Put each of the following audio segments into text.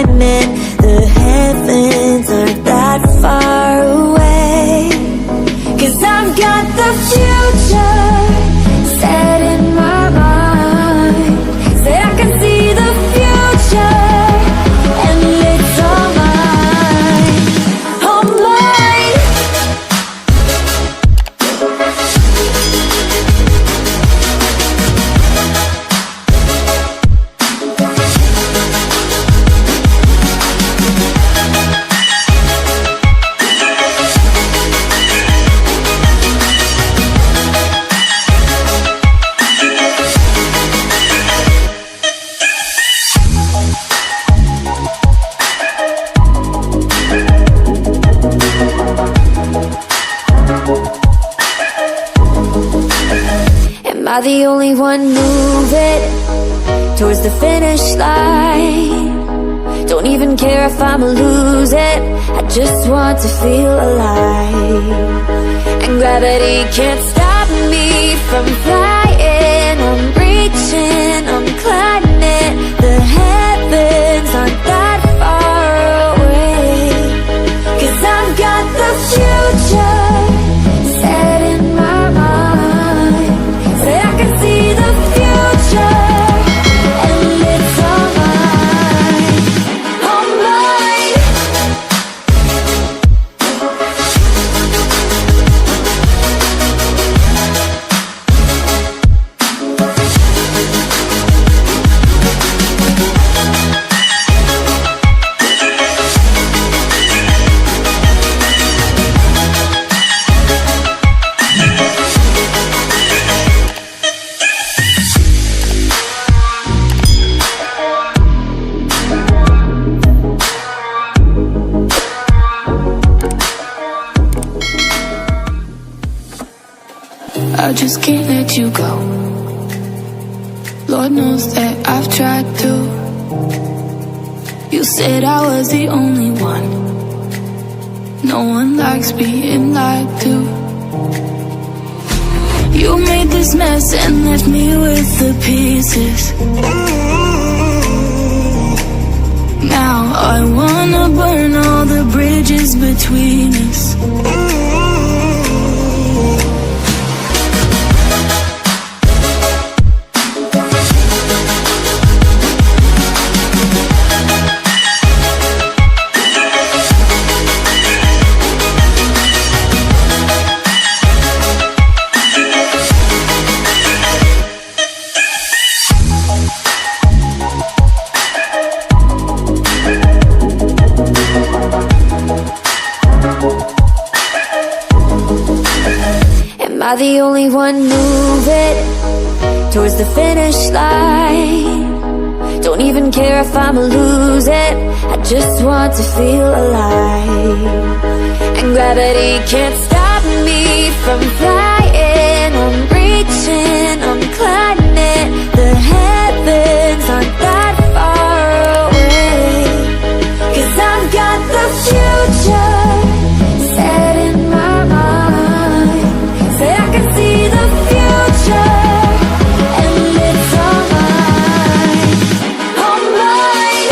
climb it. The heavens aren't that far away. 'Cause I've got the future set in my mind. Said I can see the future, and it's all mine, all mine. Am I the only one moving towards the finish line? Don't even care if I'ma lose it, I just want to feel alive. And gravity can't stop me from flying. I'm reaching, I'm climbing. The heavens aren't that far away. 'Cause I've got the future set in my mind. Say I can see the future, and it's all mine, all mine. I just can't let you go. Lord knows that I've tried to. You said I was the only one. No one likes being lied to. You made this mess and left me with the pieces. Now I wanna burn all the bridges between us. Am I the only one moving towards the finish line? Don't even care if I'ma lose it, I just want to feel alive. And gravity can't stop me from flying. I'm reaching, I'm climbing. The heavens aren't that far away. 'Cause I've got the future set in my mind. Say I can see the future, and it's all mine, all mine.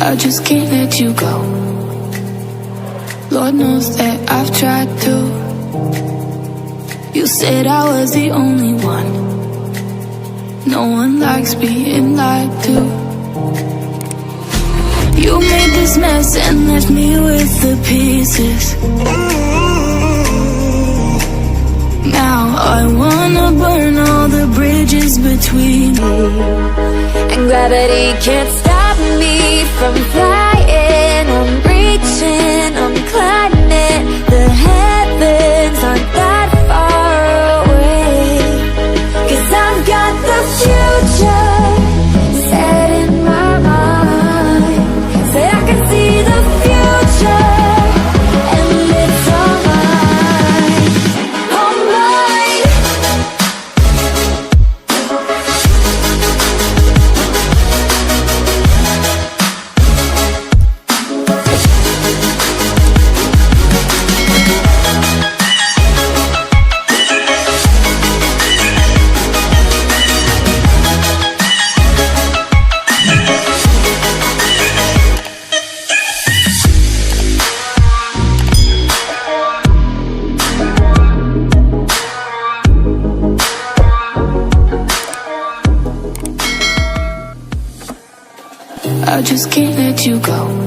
I just can't let you go. Lord knows that I've tried to. You said I was the only one. No one likes being lied to. You made this mess and left me with the pieces. Now I wanna burn all the bridges between us. And gravity can't stop me from flying. I'm reaching, I'm climbing. The heavens aren't that far away. 'Cause I I just can't let you go.